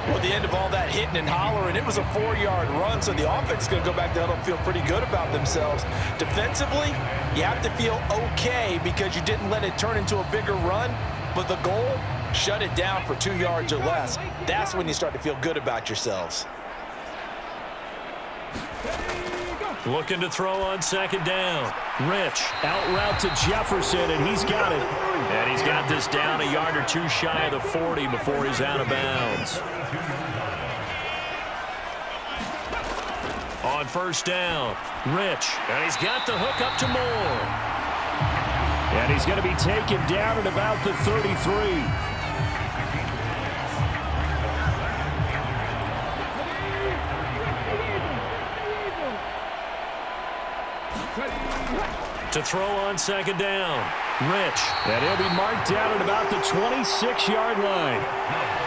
Well, at the end of all that hitting and hollering, it was a 4-yard run, so the offense is going to go back there and feel pretty good about themselves. Defensively, you have to feel okay because you didn't let it turn into a bigger run, but the goal, shut it down for 2 yards or less. That's when you start to feel good about yourselves. Looking to throw on 2nd down. Rich, out route to Jefferson, and he's got it. And he's got this down a yard or 2 shy of the 40 before he's out of bounds. on first down. Rich, and he's got the hook up to Moore. And he's going to be taken down at about the 33. To throw on second down. Rich. And he'll be marked down at about the 26-yard line.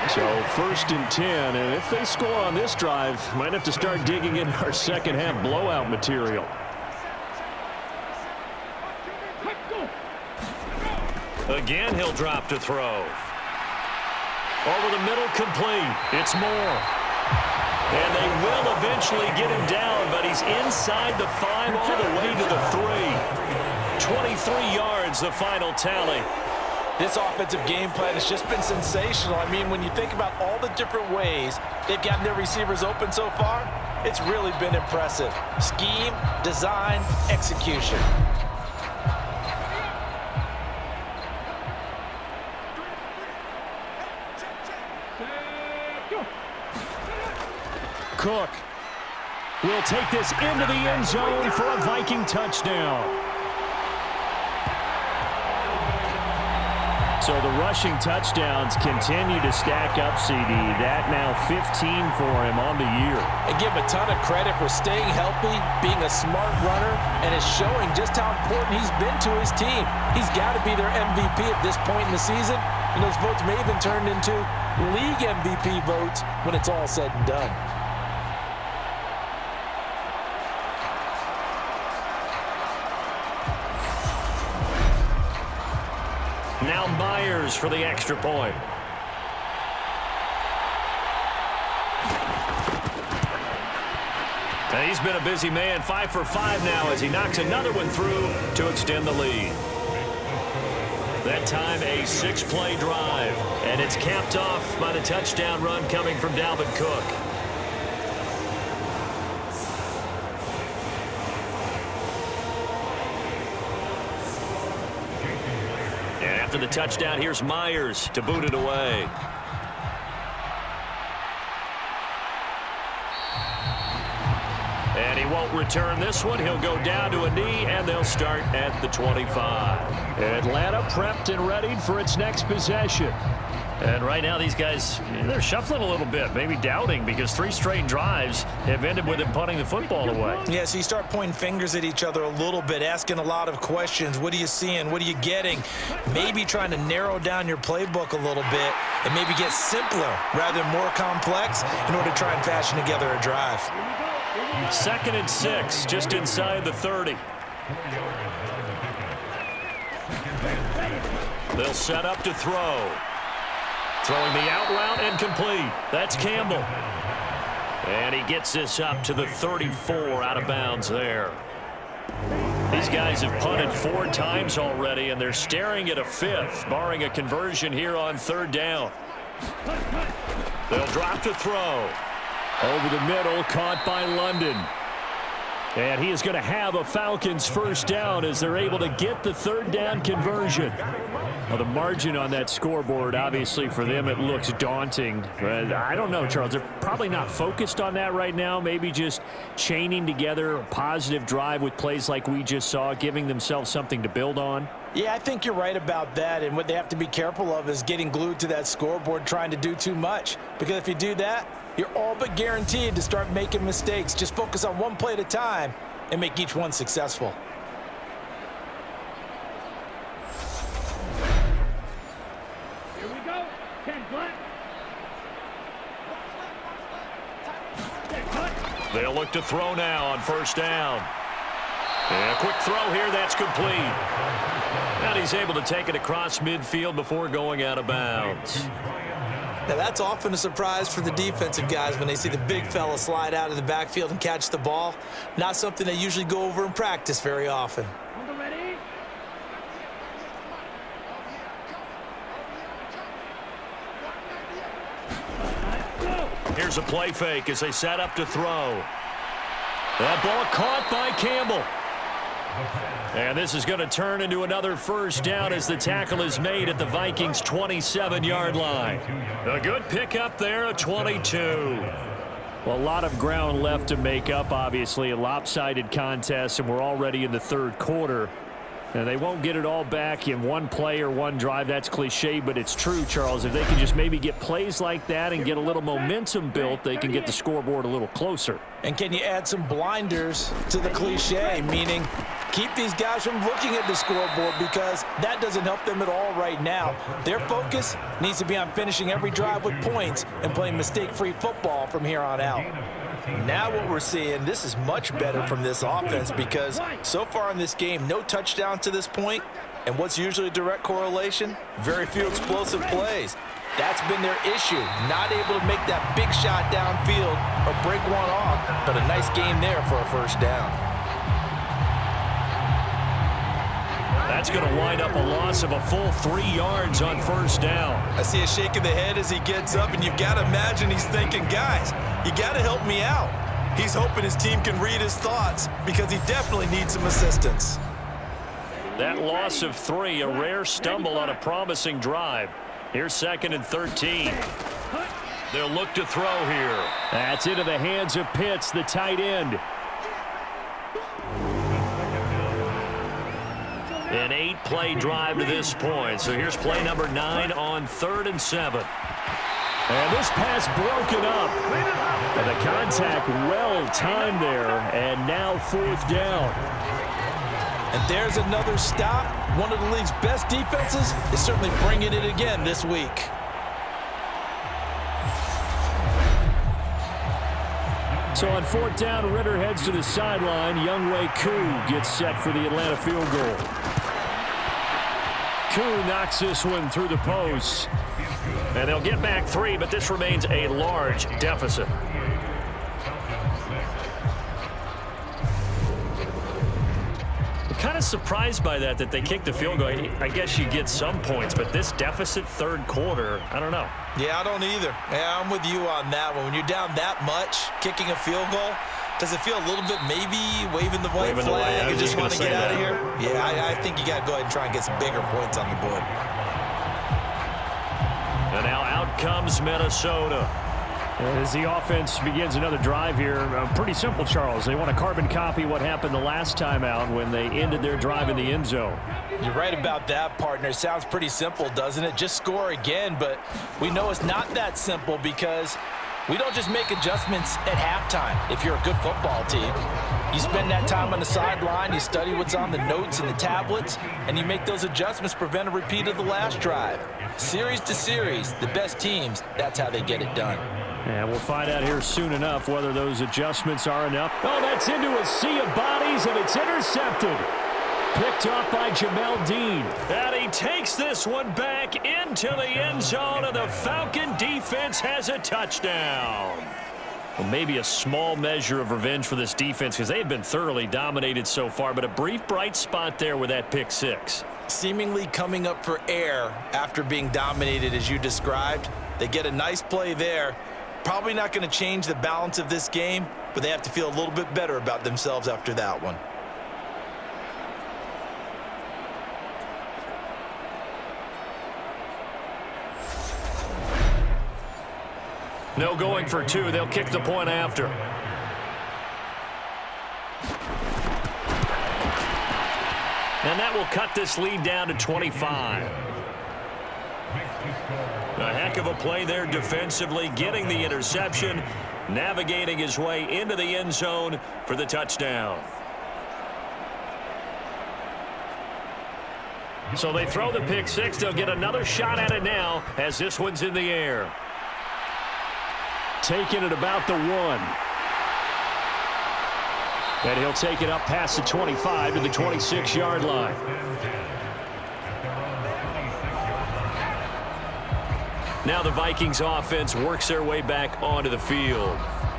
So 1st and 10. And if they score on this drive, might have to start digging in our second half blowout material. Again, he'll drop to throw. Over the middle, complete. It's Moore. And they will eventually get him down, but he's inside the 5 all the way to the 3. 23 yards, the final tally. This offensive game plan has just been sensational. I mean, when you think about all the different ways they've gotten their receivers open so far, it's really been impressive. Scheme, design, execution. Cook will take this into the end zone for a Viking touchdown. So the rushing touchdowns continue to stack up, CD. That now 15 for him on the year. I give him a ton of credit for staying healthy, being a smart runner, and is showing just how important he's been to his team. He's got to be their MVP at this point in the season, and those votes may even turn into league MVP votes when it's all said and done. Now Myers for the extra point. And he's been a busy man, 5 for 5 now as he knocks another one through to extend the lead. That time a 6-play drive, and it's capped off by the touchdown run coming from Dalvin Cook. After the touchdown, here's Myers to boot it away. And he won't return this one. He'll go down to a knee, and they'll start at the 25. Atlanta prepped and readied for its next possession. And right now, these guys, they're shuffling a little bit, maybe doubting, because 3 straight drives have ended with them punting the football away. Yeah, so you start pointing fingers at each other a little bit, asking a lot of questions. What are you seeing? What are you getting? Maybe trying to narrow down your playbook a little bit and maybe get simpler rather than more complex in order to try and fashion together a drive. 2nd and 6, just inside the 30. They'll set up to throw. Throwing the out route and complete. That's Campbell. And he gets this up to the 34 out of bounds there. These guys have punted 4 times already, and they're staring at a 5th, barring a conversion here on 3rd down. They'll drop to throw. Over the middle, caught by London. And he is going to have a Falcons first down as they're able to get the 3rd down conversion. Well, the margin on that scoreboard, obviously, for them, it looks daunting. But I don't know, Charles. They're probably not focused on that right now. Maybe just chaining together a positive drive with plays like we just saw, giving themselves something to build on. Yeah, I think you're right about that. And what they have to be careful of is getting glued to that scoreboard, trying to do too much. Because if you do that, you're all but guaranteed to start making mistakes. Just focus on one play at a time and make each one successful. Here we go. 10 flat. They'll look to throw now on first down. And a quick throw here, that's complete. And he's able to take it across midfield before going out of bounds. Now, that's often a surprise for the defensive guys when they see the big fella slide out of the backfield and catch the ball. Not something they usually go over in practice very often. Here's a play fake as they set up to throw. That ball caught by Campbell. And this is going to turn into another first down as the tackle is made at the Vikings' 27-yard line. A good pickup there at 22. Well, a lot of ground left to make up, obviously. A lopsided contest, and we're already in the third quarter. And they won't get it all back in one play or one drive. That's cliche, but it's true, Charles. If they can just maybe get plays like that and get a little momentum built, they can get the scoreboard a little closer. And can you add some blinders to the cliche, meaning keep these guys from looking at the scoreboard, because that doesn't help them at all right now. Their focus needs to be on finishing every drive with points and playing mistake-free football from here on out. Now what we're seeing, this is much better from this offense, because so far in this game, no touchdowns to this point, and what's usually a direct correlation? Very few explosive plays. That's been their issue, not able to make that big shot downfield or break one off, but a nice game there for a first down. That's going to wind up a loss of a full 3 yards on first down. I see a shake of the head as he gets up, and you've got to imagine he's thinking, guys, you got to help me out. He's hoping his team can read his thoughts, because he definitely needs some assistance. That loss of 3, a rare stumble on a promising drive. Here's 2nd and 13. They'll look to throw here. That's into the hands of Pitts, the tight end. An 8-play drive to this point. So here's play number 9 on 3rd and 7. And this pass broken up. And the contact well timed there. And now 4th down. And there's another stop. One of the league's best defenses is certainly bringing it again this week. So on 4th down, Ritter heads to the sideline. Younghoe Koo gets set for the Atlanta field goal. Koo knocks this one through the post. And they'll get back 3, but this remains a large deficit. Kind of surprised by that they kicked the field goal. I guess you get some points, but this deficit third quarter, I don't know. Yeah, I don't either. Yeah, I'm with you on that one. When you're down that much, kicking a field goal, does it feel a little bit maybe waving the white flag and just want to get out of here? Yeah, I think you got to go ahead and try and get some bigger points on the board. And now out comes Minnesota. As the offense begins another drive here, pretty simple, Charles. They want to carbon copy what happened the last time out when they ended their drive in the end zone. You're right about that, partner. It sounds pretty simple, doesn't it? Just score again, but we know it's not that simple, because we don't just make adjustments at halftime if you're a good football team. You spend that time on the sideline, you study what's on the notes and the tablets, and you make those adjustments to prevent a repeat of the last drive. Series to series, the best teams, that's how they get it done. And we'll find out here soon enough whether those adjustments are enough. Oh, that's into a sea of bodies, and it's intercepted. Picked off by Jamel Dean. And he takes this one back into the end zone, and the Falcon defense has a touchdown. Well, maybe a small measure of revenge for this defense, because they have been thoroughly dominated so far, but a brief bright spot there with that pick 6. Seemingly coming up for air after being dominated as you described. They get a nice play there. Probably not going to change the balance of this game, but they have to feel a little bit better about themselves after that one. No going for 2. They'll kick the point after. And that will cut this lead down to 25. A heck of a play there defensively, getting the interception, navigating his way into the end zone for the touchdown. So they throw the pick 6. They'll get another shot at it now as this one's in the air. Taking it about the 1. And he'll take it up past the 25 to the 26-yard line. Now the Vikings offense works their way back onto the field.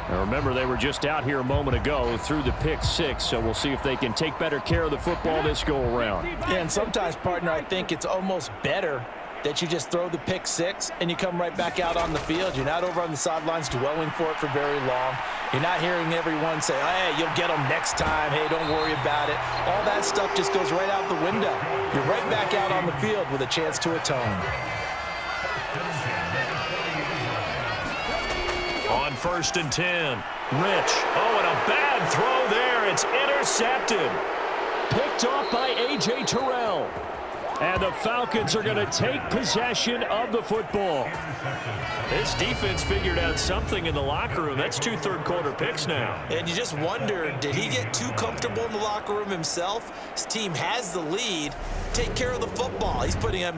Now remember, they were just out here a moment ago through the pick 6, so we'll see if they can take better care of the football this go-around. Yeah, and sometimes, partner, I think it's almost better that you just throw the pick 6 and you come right back out on the field. You're not over on the sidelines dwelling for it for very long. You're not hearing everyone say, hey, you'll get them next time. Hey, don't worry about it. All that stuff just goes right out the window. You're right back out on the field with a chance to atone. On 1st and 10. Rich. Oh, and a bad throw there. It's intercepted. Picked off by A.J. Terrell. And the Falcons are going to take possession of the football. This defense figured out something in the locker room. That's 2 third-quarter picks now. And you just wonder, did he get too comfortable in the locker room himself? His team has the lead. Take care of the football. He's putting up